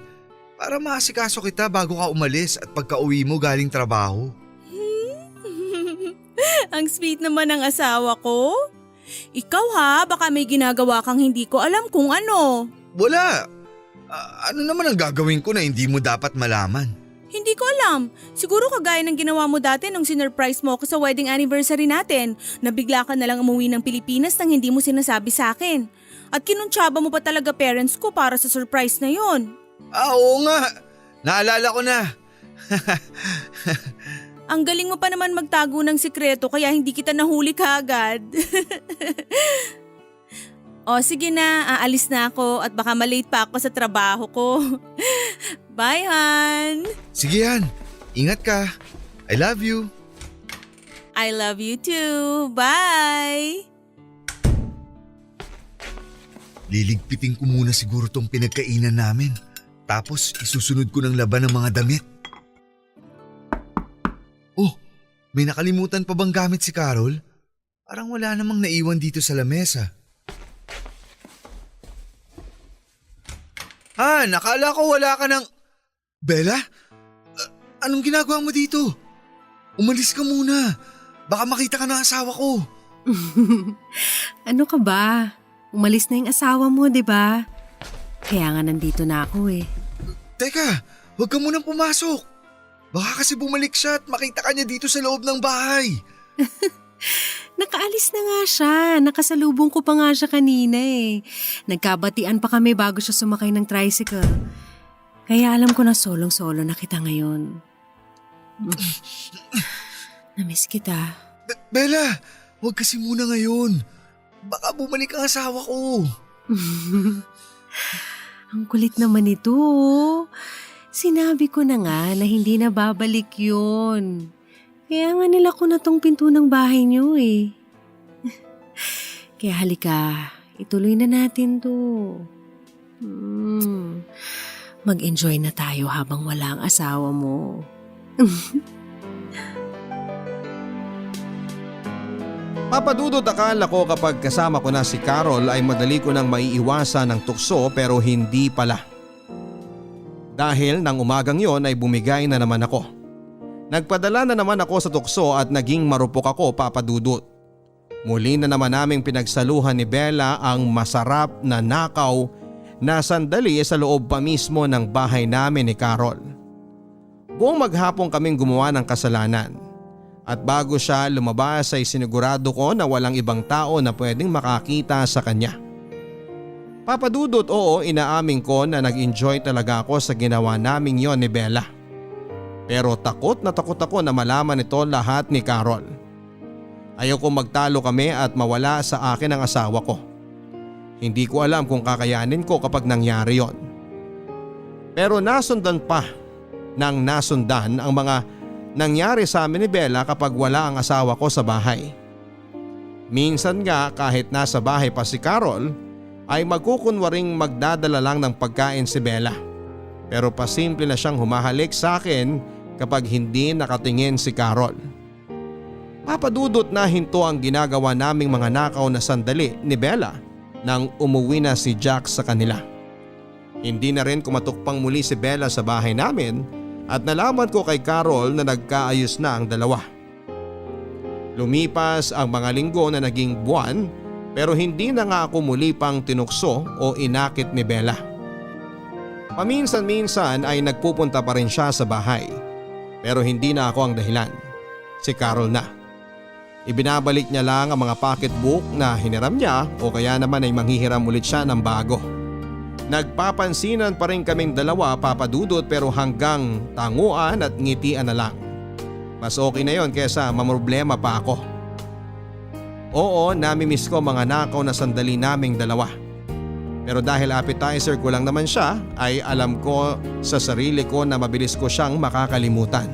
Para maasikaso kita bago ka umalis at pagka-uwi mo galing trabaho. Ang sweet naman ng asawa ko. Ikaw ha, baka may ginagawa kang hindi ko alam kung ano. Wala. Ano naman ang gagawin ko na hindi mo dapat malaman? Hindi ko alam. Siguro kagaya ng ginawa mo dati nung sinurprise mo ako sa wedding anniversary natin, na bigla ka na lang umuwi ng Pilipinas nang hindi mo sinasabi sa akin. At kinuntsaba mo pa talaga parents ko para sa surprise na yon. Oo nga. Naalala ko na. Ang galing mo pa naman magtago ng sikreto kaya hindi kita nahuli kaagad. O sige na, aalis na ako at baka malate pa ako sa trabaho ko. Bye, Han! Sige Han, ingat ka. I love you. I love you too. Bye! Liligpitin ko muna siguro tong pinagkainan namin. Tapos isusunod ko ng laban ng mga damit. Oh, may nakalimutan pa bang gamit si Carol? Parang wala namang naiwan dito sa lamesa. Nakala ko wala ka ng… Bella? Anong ginagawa mo dito? Umalis ka muna. Baka makita ka ng asawa ko. Ano ka ba? Umalis na yung asawa mo, di ba? Kaya nga nandito na ako eh. Teka, huwag ka munang pumasok. Baka kasi bumalik siya at makita ka niya dito sa loob ng bahay. Nakaalis na nga siya. Nakasalubong ko pa nga siya kanina eh. Nagkabatian pa kami bago siya sumakay ng tricycle. Kaya alam ko na solong-solo na kita ngayon. Namiss kita. Bella, huwag kasi muna ngayon. Baka bumalik ang asawa ko. Ang kulit naman ito. Sinabi ko na nga na hindi na babalik yun. Kaya nga nilako na tong pinto ng bahay niyo eh. Kaya halika, ituloy na natin to. Mag-enjoy na tayo habang wala ang asawa mo. Papadudot akala ko kapag kasama ko na si Carol ay madali ko nang maiiwasan ng tukso pero hindi pala. Dahil nang umagang yon ay bumigay na naman ako. Nagpadala na naman ako sa tukso at naging marupok ako, Papadudot. Muli na naman naming pinagsaluhan ni Bella ang masarap na nakaw na sandali sa loob pa mismo ng bahay namin ni Carol. Buong maghapon kaming gumawa ng kasalanan. At bago siya lumabas ay sinigurado ko na walang ibang tao na pwedeng makakita sa kanya. Papadudot, oo, inaamin ko na nag-enjoy talaga ako sa ginawa naming yon ni Bella. Pero takot na takot ako na malaman ito lahat ni Carol. Ayoko magtalo kami at mawala sa akin ang asawa ko. Hindi ko alam kung kakayanin ko kapag nangyari yon. Pero nasundan pa nang nasundan ang mga nangyari sa amin ni Bella kapag wala ang asawa ko sa bahay. Minsan nga kahit nasa bahay pa si Carol ay magkukunwaring magdadala lang ng pagkain si Bella. Pero pasimple na siyang humahalik sa akin kapag hindi nakatingin si Carol. Papadudot na hinto ang ginagawa naming mga nakaw na sandali ni Bella nang umuwi na si Jack sa kanila. Hindi na rin kumatukpang muli si Bella sa bahay namin at nalaman ko kay Carol na nagkaayos na ang dalawa. Lumipas ang mga linggo na naging buwan pero hindi na nga ako muli pang tinukso o inakit ni Bella. Paminsan-minsan ay nagpupunta pa rin siya sa bahay pero hindi na ako ang dahilan. Si Carol na. Ibinabalik niya lang ang mga pocketbook na hiniram niya o kaya naman ay manghihiram ulit siya ng bago. Nagpapansinan pa rin kaming dalawa, Papadudot, pero hanggang tanguan at ngitian na lang. Mas okay na yon kesa mamroblema pa ako. Oo, namimiss ko mga nakaw na sandali naming dalawa. Pero dahil appetizer ko lang naman siya ay alam ko sa sarili ko na mabilis ko siyang makakalimutan.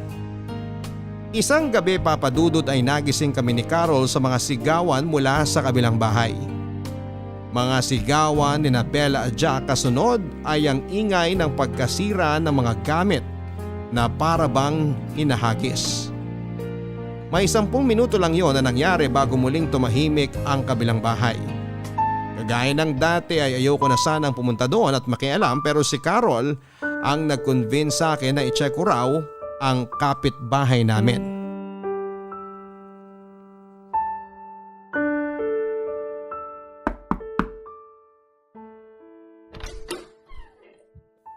Isang gabi, Papadudot, ay nagising kami ni Carol sa mga sigawan mula sa kabilang bahay. Mga sigawan ni Bella at Jack, kasunod ay ang ingay ng pagkasira ng mga gamit na para bang hinahagis. May 10 minuto lang yon na nangyari bago muling tumahimik ang kabilang bahay. Kagaya ng dati ay ayoko na sanang pumunta doon at makialam pero si Carol ang nag-convince sa akin na i-check ko raw ang kapitbahay namin.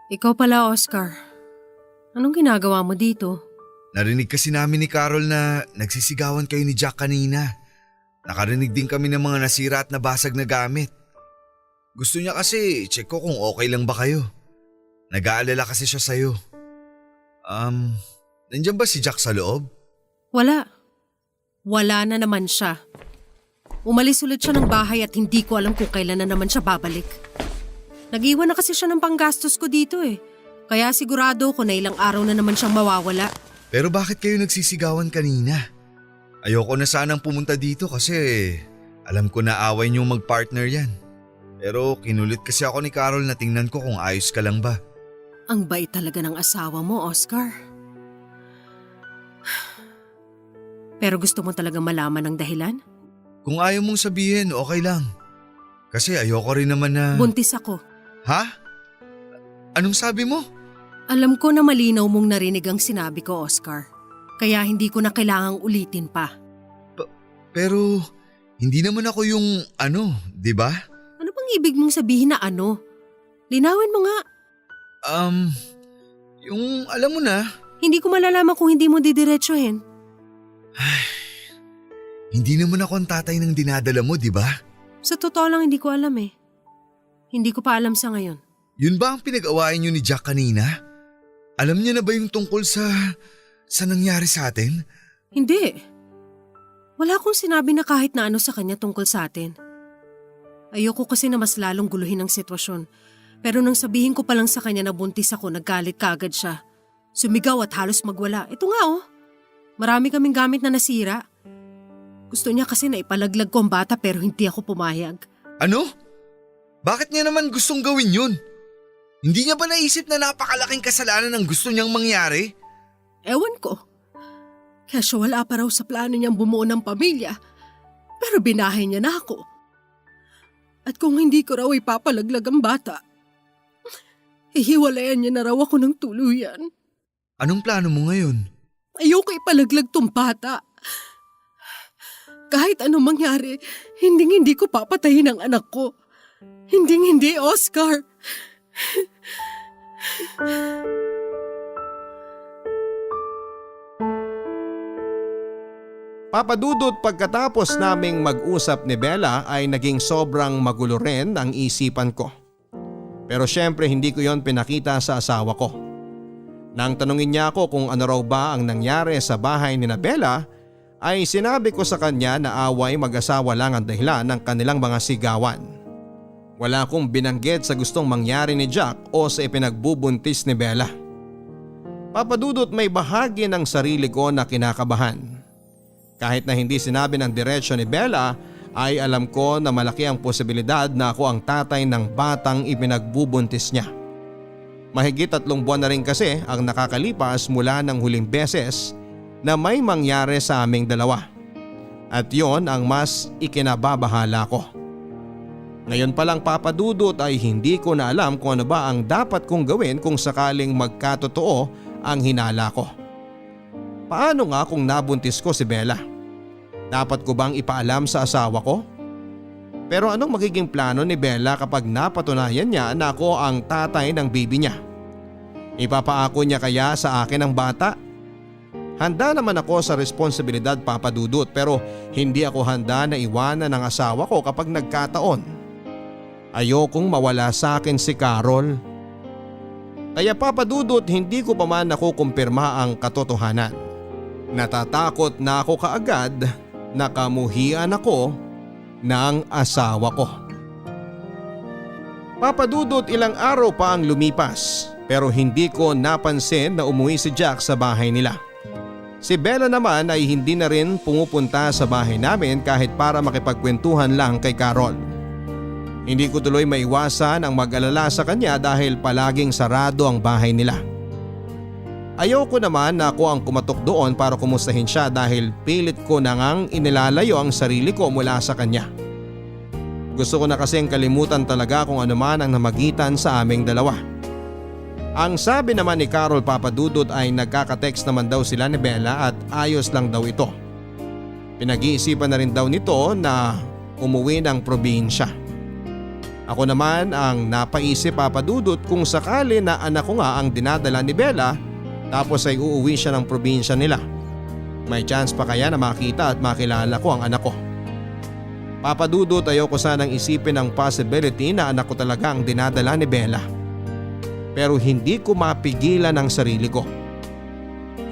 Ikaw pala, Oscar. Anong ginagawa mo dito? Narinig kasi namin ni Carol na nagsisigawan kayo ni Jack kanina. Nakarinig din kami ng mga nasira at nabasag na gamit. Gusto niya kasi check ko kung okay lang ba kayo. Nag-aalala kasi siya sa'yo. Nandiyan ba si Jack sa loob? Wala. Wala na naman siya. Umalis ulit siya ng bahay at hindi ko alam kung kailan na naman siya babalik. Nag-iwan na kasi siya ng panggastos ko dito eh. Kaya sigurado ko na ilang araw na naman siyang mawawala. Pero bakit kayo nagsisigawan kanina? Ayoko na sanang pumunta dito kasi alam ko na away niyong mag-partner yan. Pero kinulit kasi ako ni Carol na tingnan ko kung ayos ka lang ba. Ang bait talaga ng asawa mo, Oscar. Pero gusto mo talaga malaman ang dahilan? Kung ayaw mong sabihin, okay lang. Kasi ayoko rin naman na… Buntis ako. Ha? Anong sabi mo? Alam ko na malinaw mong narinig ang sinabi ko, Oscar. Kaya hindi ko na kailangang ulitin pa. Pero hindi naman ako yung di ba? Ano bang ibig mong sabihin na ano? Linawin mo nga. Yung alam mo na. Hindi ko malalaman kung hindi mo didiretsuhin. Hindi naman ako ang tatay ng dinadala mo, di ba? Sa totoo lang hindi ko alam eh. Hindi ko pa alam sa ngayon. Yun ba ang pinag-awayan niyo ni Jack kanina? Alam niya na ba yung tungkol sa nangyari sa atin? Hindi. Wala akong sinabi na kahit na ano sa kanya tungkol sa atin. Ayoko kasi na mas lalong guluhin ang sitwasyon. Pero nang sabihin ko pa lang sa kanya na buntis ako, naggalit kaagad siya. Sumigaw at halos magwala. Ito nga oh. Marami kaming gamit na nasira. Gusto niya kasi na ipalaglag ko ang bata pero hindi ako pumayag. Ano? Bakit niya naman gustong gawin yun? Hindi niya ba naisip na napakalaking kasalanan ang gusto niyang mangyari? Ewan ko. Kesyo wala pa raw sa plano niyang bumuo ng pamilya. Pero binahay niya na ako. At kung hindi ko raw ipapalaglag ang bata, hihiwalayan niya na raw ako ng tuluyan. Anong plano mo ngayon? Ayoko ipalaglag tong bata. Kahit anong mangyari, hindi ko papatayin ang anak ko. Hindi, Oscar. Papadudot, pagkatapos naming mag-usap ni Bella ay naging sobrang magulo rin ang isipan ko. Pero syempre hindi ko yon pinakita sa asawa ko. Nang tanungin niya ako kung ano raw ba ang nangyari sa bahay ni Bella, ay sinabi ko sa kanya na away mag-asawa lang ang dahilan ng kanilang mga sigawan. Wala akong binanggit sa gustong mangyari ni Jack o sa ipinagbubuntis ni Bella. Papa Dudut, may bahagi ng sarili ko na kinakabahan. Kahit na hindi sinabi ng diretsyo ni Bella, ay alam ko na malaki ang posibilidad na ako ang tatay ng batang ipinagbubuntis niya. Mahigit 3 buwan na rin kasi ang nakakalipas mula ng huling beses na may mangyari sa aming dalawa. At yon ang mas ikinababahala ko. Ngayon pa lang, Papa Dudut, ay hindi ko na alam kung ano ba ang dapat kong gawin kung sakaling magkatotoo ang hinala ko. Paano nga kung nabuntis ko si Bella? Dapat ko bang ipaalam sa asawa ko? Pero anong magiging plano ni Bella kapag napatunayan niya na ako ang tatay ng baby niya? Ipapaako niya kaya sa akin ang bata? Handa naman ako sa responsibilidad, Papa Dudut, pero hindi ako handa na iwanan ng asawa ko kapag nagkataon. Ayokong mawala sa akin si Carol. Kaya Papa Dudut, hindi ko pa man nakukumpirma ang katotohanan. Natatakot na ako kaagad na kamuhian ako ng asawa ko. Papa Dudut, ilang araw pa ang lumipas pero hindi ko napansin na umuwi si Jack sa bahay nila. Si Bella naman ay hindi na rin pumupunta sa bahay namin kahit para makipagkwentuhan lang kay Carol. Hindi ko tuloy maiwasan ang mag-alala sa kanya dahil palaging sarado ang bahay nila. Ayoko naman na ako ang kumatok doon para kumustahin siya dahil pilit ko na ngang inilalayo ang sarili ko mula sa kanya. Gusto ko na kasing kalimutan talaga kung ano man ang namagitan sa aming dalawa. Ang sabi naman ni Carol, Papa Dudut, ay nagkaka-text naman daw sila ni Bella at ayos lang daw ito. Pinag-iisipan na rin daw nito na umuwi ng probinsya. Ako naman ang napaisip, Papa Dudut, kung sakali na anak ko nga ang dinadala ni Bella tapos ay uuwi siya ng probinsya nila. May chance pa kaya na makita at makilala ko ang anak ko. Papa Dudut, ayoko sanang isipin ang possibility na anak ko talaga ang dinadala ni Bella. Pero hindi ko mapigilan ang sarili ko.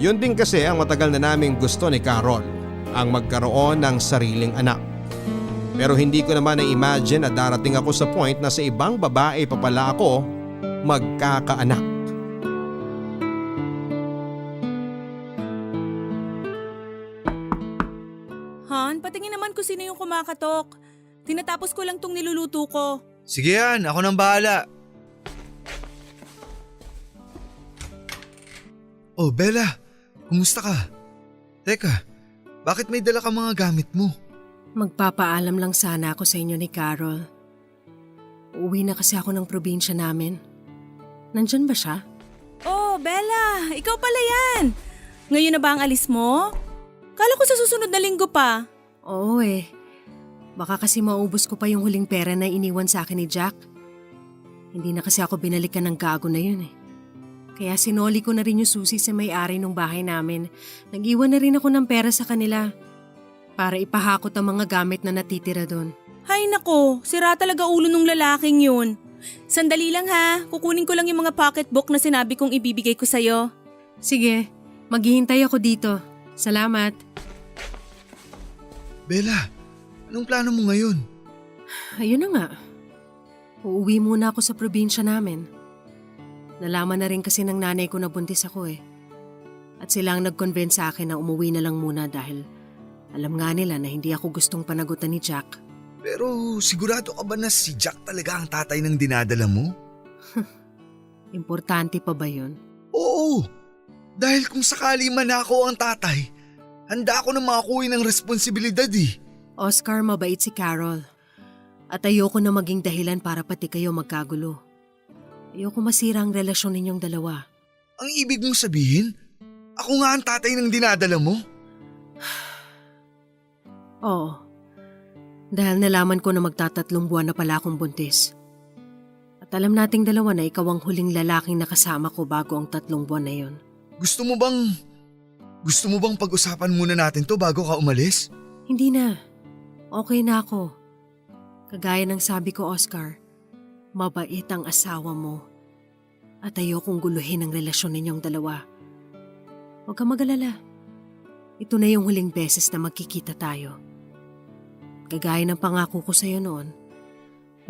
Yun din kasi ang matagal na naming gusto ni Carol, ang magkaroon ng sariling anak. Pero hindi ko naman na-imagine na darating ako sa point na sa ibang babae pa pala ako magkakaanak. Han, patingin naman kung sino yung kumakatok. Tinatapos ko lang tong niluluto ko. Sige yan, ako nang bahala. Oh, Bella, kumusta ka? Teka, bakit may dala ka mga gamit mo? Magpapaalam lang sana ako sa inyo ni Carol. Uuwi na kasi ako ng probinsya namin. Nandyan ba siya? Oh, Bella, ikaw pala yan. Ngayon na ba ang alis mo? Kala ko sa susunod na linggo pa. Oo eh. Baka kasi maubos ko pa yung huling pera na iniwan sa akin ni Jack. Hindi na kasi ako binalikan ng gago na yun eh. Kaya sinoli ko na rin yung susi sa may-ari ng bahay namin. Nag-iwan na rin ako ng pera sa kanila para ipahakot ang mga gamit na natitira doon. Hay nako, sira talaga ulo nung lalaking yun. Sandali lang ha, kukunin ko lang yung mga pocketbook na sinabi kong ibibigay ko sa'yo. Sige, maghihintay ako dito. Salamat. Bella, anong plano mo ngayon? Ayun na nga. Uuwi muna ako sa probinsya namin. Nalaman na rin kasi ng nanay ko na buntis ako eh. At sila ang nag-convince sa akin na umuwi na lang muna dahil alam nga nila na hindi ako gustong panagutan ni Jack. Pero sigurado ka ba na si Jack talaga ang tatay ng dinadala mo? Importante pa ba yun? Oo, dahil kung sakali man ako ang tatay, handa ako na makakuha ng responsibilidad eh. Oscar, mabait si Carol. At ayoko na maging dahilan para pati kayo magkagulo. Ayoko masira ang relasyon ninyong dalawa. Ang ibig mong sabihin, ako nga ang tatay ng dinadala mo? Oo. Dahil nalaman ko na magtatatlong buwan na pala akong buntis. At alam nating dalawa na ikaw ang huling lalaking nakasama ko bago ang 3 buwan na yon. Gusto mo bang pag-usapan muna natin to bago ka umalis? Hindi na. Okay na ako. Kagaya ng sabi ko, Oscar, Mabait ang asawa mo at ayokong guluhin ang relasyon ninyong dalawa. Huwag kang mag-alala. Ito na yung huling beses na magkikita tayo. Kagaya ng pangako ko sa'yo noon,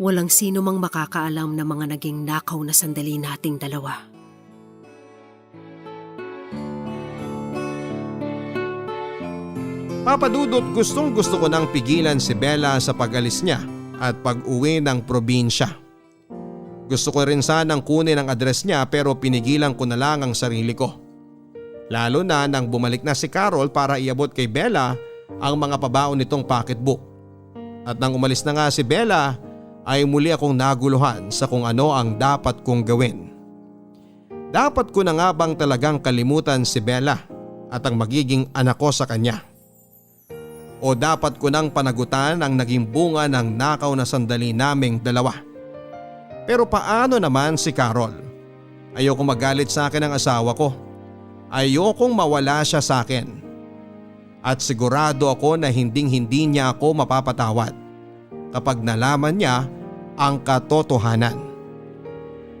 walang sino mang makakaalam na mga naging nakaw na sandali nating dalawa. Papa Dudut, gustong gusto ko nang pigilan si Bella sa pag-alis niya at pag-uwi ng probinsya. Gusto ko rin sanang kunin ang address niya pero pinigilan ko na lang ang sarili ko. Lalo na nang bumalik na si Carol para iabot kay Bella ang mga pabaon nitong pocketbook. At nang umalis na nga si Bella ay muli akong naguluhan sa kung ano ang dapat kong gawin. Dapat ko na nga bang talagang kalimutan si Bella at ang magiging anak ko sa kanya? O dapat ko nang panagutan ang naging bunga ng nakaw na sandali naming dalawa? Pero paano naman si Carol? Ayokong magalit sa akin ang asawa ko. Ayokong mawala siya sa akin. At sigurado ako na hinding-hindi niya ako mapapatawad kapag nalaman niya ang katotohanan.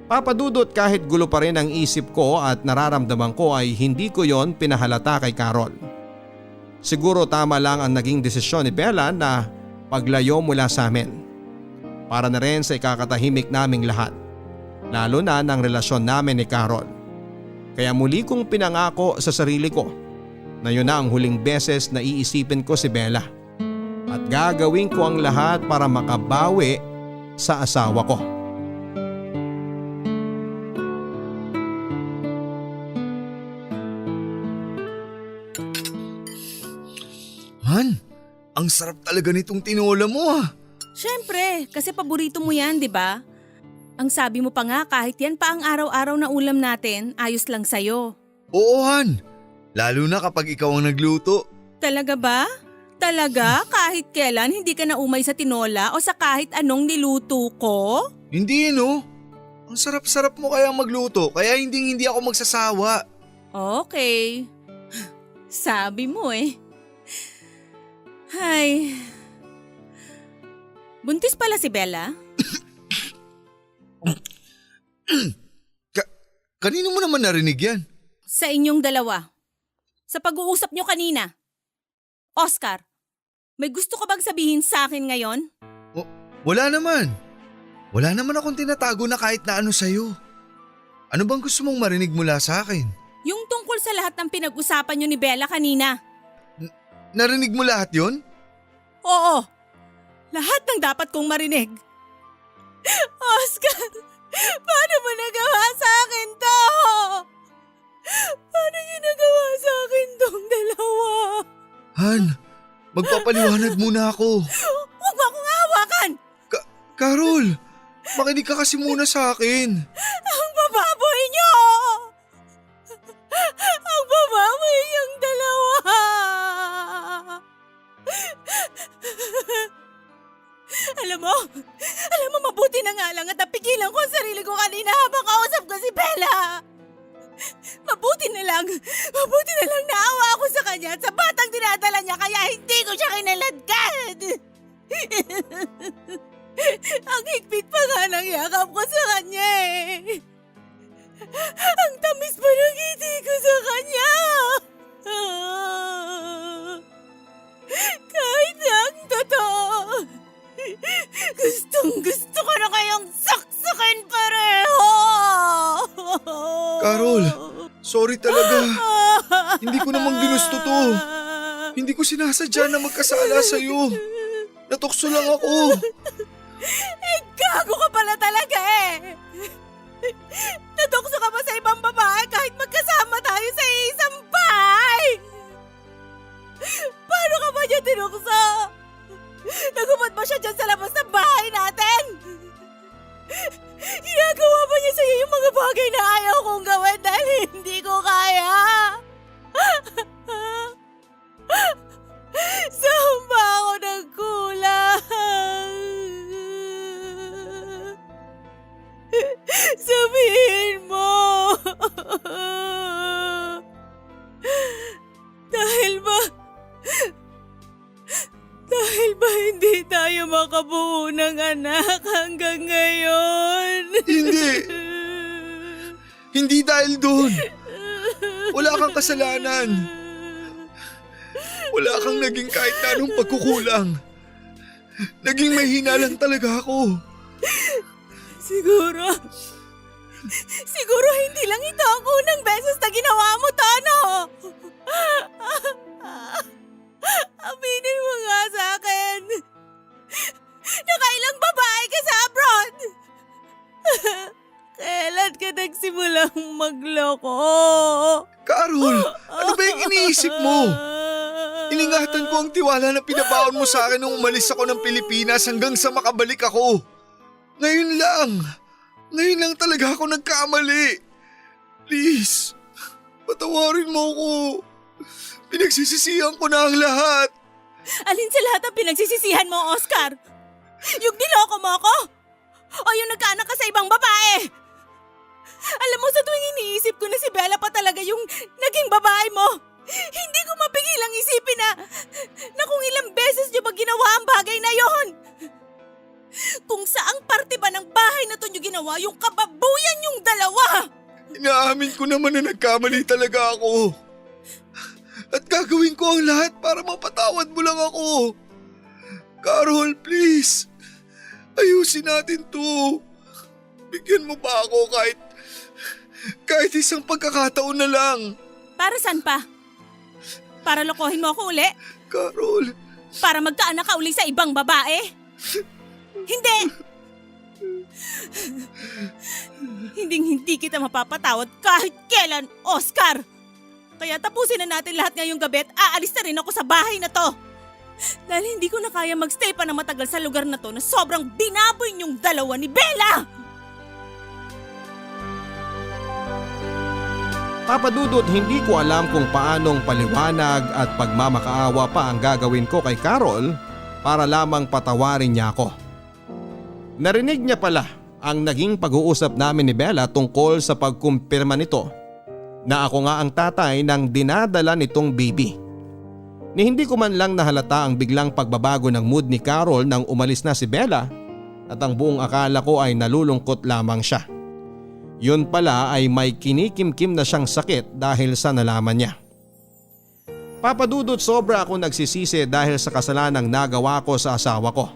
Papa Dudut, kahit gulo pa rin ang isip ko at nararamdaman ko ay hindi ko yon pinahalata kay Carol. Siguro tama lang ang naging desisyon ni Bella na paglayo mula sa amin. Para na rin sa ikakatahimik naming lahat, lalo na ng relasyon namin ni Carol. Kaya muli kong pinangako sa sarili ko na yun na ang huling beses na iisipin ko si Bella at gagawin ko ang lahat para makabawi sa asawa ko. Han, ang sarap talaga nitong tinola mo ah. Siyempre, kasi paborito mo yan, di ba? Ang sabi mo pa nga kahit yan pa ang araw-araw na ulam natin, ayos lang sa'yo. Oo Han, lalo na kapag ikaw ang nagluto. Talaga ba? Talaga? Kahit kailan hindi ka na umay sa tinola o sa kahit anong niluto ko? Hindi no, ang sarap-sarap mo kaya magluto kaya hindi ako magsasawa. Okay. Sabi mo eh. Hay. Buntis pala si Bella? Kanino mo naman narinig yan? Sa inyong dalawa. Sa pag-uusap nyo kanina. Oscar, may gusto ka bang sabihin sa akin ngayon? Wala naman. Wala naman akong tinatago na kahit na ano sa'yo. Ano bang gusto mong marinig mula sa akin? Yung tungkol sa lahat ng pinag-usapan nyo ni Bella kanina. Narinig mo lahat yon? Oo. Lahat ng dapat kong marinig. Oscar, paano mo nagawa sa akin to? Paano niyo nagawa sa akin tong dalawa? Han, magpapaliwanag muna ako. Huwag mo akong hawakan! Carol, makinig ka kasi muna sa akin. Ang bababoy niyo! Ang bababoy niyong dalawa! Alam mo mabuti na nga lang at napigilan ko ang sarili ko kanina habang kausap ko si Bella. Mabuti na lang naawa ako sa kanya at sa batang dinadala niya kaya hindi ko siya kinaladkad. Ang higpit pa nga ng yakap ko sa kanya eh. Ang tamis pa ng ngiti ko sa kanya. Kahit na ang totoo, gustong-gusto ko na kayong saksakin pareho! Carol, sorry talaga. Hindi ko naman ginusto to. Hindi ko sinasadya na magkasala sa'yo. Natukso lang ako. Gago ka pala talaga eh! Natukso ka pa sa ibang babae kahit magkasama tayo sa isang bahay! Paano ka ba niya tinukso? Nagumot ba siya dyan sa labas ng bahay natin? Ginagawa ba niya sa'yo yung mga bagay na ayaw kong gawin dahil hindi ko kaya? Saan ba ako nagkulang? Sabihin mo! tayo makabuo ng anak hanggang ngayon. Hindi! Hindi dahil doon. Wala kang kasalanan. Wala kang naging kahit na anong pagkukulang. Naging mahina lang talaga ako. Siguro hindi lang ito ang unang beses na ginawa mo, Tono. Aminin mo nga sa akin. Nakailang babae ka sa abroad. Kailan ka nagsimulang magloko? Carol, ano ba yung iniisip mo? Iningatan ko ang tiwala na pinabaon mo sa akin nung umalis ako ng Pilipinas hanggang sa makabalik ako. Ngayon lang talaga ako nagkamali. Please, patawarin mo ako. Pinagsisisihan ko na ang lahat. Alin sa lahat ang pinagsisisihan mo, Oscar? Yung niloko mo ako? O yung nagkaanak ka sa ibang babae? Alam mo, sa tuwing iniisip ko na si Bella pa talaga yung naging babae mo, hindi ko mapigilang isipin na kung ilang beses niyo ba ginawa ang bagay na yon. Kung saang parte ba ng bahay na to niyo ginawa yung kababuyan yung dalawa. Inaamin ko naman na nagkamali talaga ako. At gagawin ko ang lahat para mapatawad mo lang ako. Carol, please. Ayusin natin to. Bigyan mo pa ako kahit isang pagkakataon na lang. Para saan pa? Para lokohin mo ako uli? Carol. Para magkaanak ka uli sa ibang babae? Hindi! Hindi kita mapapatawad kahit kailan, Oscar! Kaya tapusin na natin lahat ngayong gabi at aalis na rin ako sa bahay na to. Dahil hindi ko na kaya magstay pa na matagal sa lugar na to na sobrang binaboy niyong dalawa ni Bella! Papa Dudut, hindi ko alam kung paanong paliwanag at pagmamakaawa pa ang gagawin ko kay Carol para lamang patawarin niya ako. Narinig niya pala ang naging pag-uusap namin ni Bella tungkol sa pagkumpirma nito na ako nga ang tatay ng dinadala nitong baby. Ni hindi ko man lang nahalata ang biglang pagbabago ng mood ni Carol nang umalis na si Bella at ang buong akala ko ay nalulungkot lamang siya. Yun pala ay may kinikimkim na siyang sakit dahil sa nalaman niya. Papa Dudut, sobra ako nagsisisi dahil sa kasalanang nagawa ko sa asawa ko.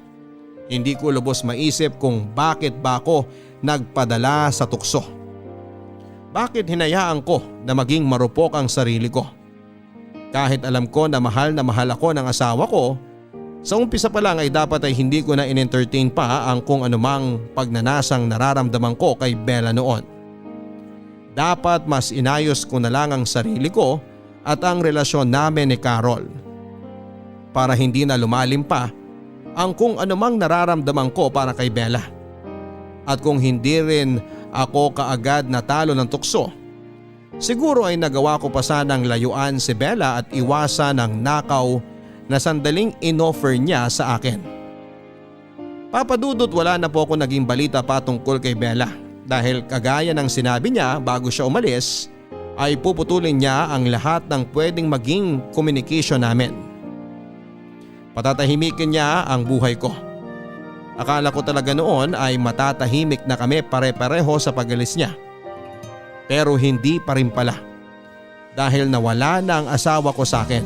Hindi ko lubos maisip kung bakit ba ako nagpadala sa tukso. Bakit hinayaan ko na maging marupok ang sarili ko? Kahit alam ko na mahal ako ng asawa ko, sa umpisa pa lang ay dapat ay hindi ko na in-entertain pa ang kung anumang pagnanasang nararamdaman ko kay Bella noon. Dapat mas inayos ko na lang ang sarili ko at ang relasyon namin ni Carol. Para hindi na lumalim pa ang kung anumang nararamdaman ko para kay Bella. At kung hindi rin ako kaagad natalo ng tukso, siguro ay nagawa ko pa sanang layuan si Bella at iwasan ang nakaw na sandaling inoffer niya sa akin. Papa Dudut, wala na po ako naging balita pa tungkol kay Bella dahil kagaya ng sinabi niya bago siya umalis ay puputulin niya ang lahat ng pwedeng maging communication namin. Patatahimikin niya ang buhay ko. Akala ko talaga noon ay matatahimik na kami pare-pareho sa pag-alis niya. Pero hindi pa rin pala dahil nawala na ang asawa ko sa akin.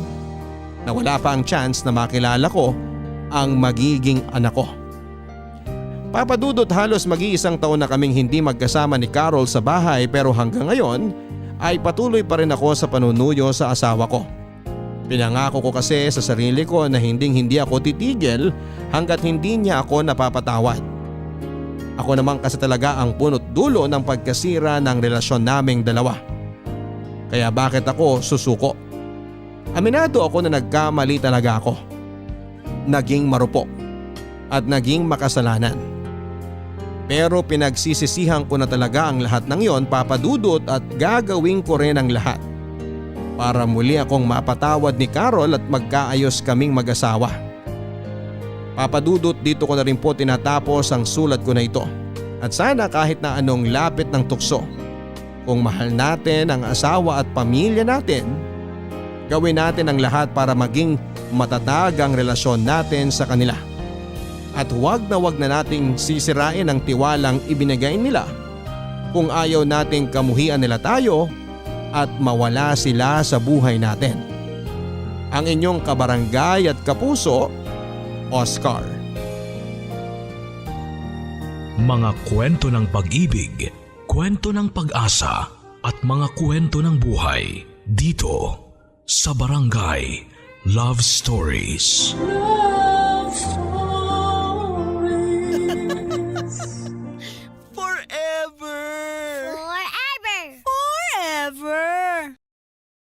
Nawala pa ang chance na makilala ko ang magiging anak ko. Papa Dudut, halos mag-iisang taon na kaming hindi magkasama ni Carol sa bahay pero hanggang ngayon ay patuloy pa rin ako sa panunuyo sa asawa ko. Pinangako ko kasi sa sarili ko na hindi ako titigil hanggat hindi niya ako napapatawad. Ako naman kasi talaga ang punot dulo ng pagkasira ng relasyon naming dalawa. Kaya bakit ako susuko? Aminado ako na nagkamali talaga ako. Naging marupok at naging makasalanan. Pero pinagsisisihan ko na talaga ang lahat ng yon, Papa Dudut, at gagawin ko rin ang lahat para muli akong mapatawad ni Carol at magkaayos kaming mag-asawa. Papa Dudut, dito ko na rin po tinatapos ang sulat ko na ito. At sana kahit na anong lapit ng tukso, kung mahal natin ang asawa at pamilya natin, gawin natin ang lahat para maging matatag ang relasyon natin sa kanila. At wag na nating sisirain ang tiwalang ibinigay nila kung ayaw nating kamuhian nila tayo at mawala sila sa buhay natin. Ang inyong kabarangay at kapuso, Oscar. Mga kwento ng pag-ibig, kwento ng pag-asa at mga kwento ng buhay dito sa Barangay Love Stories. Love Stories.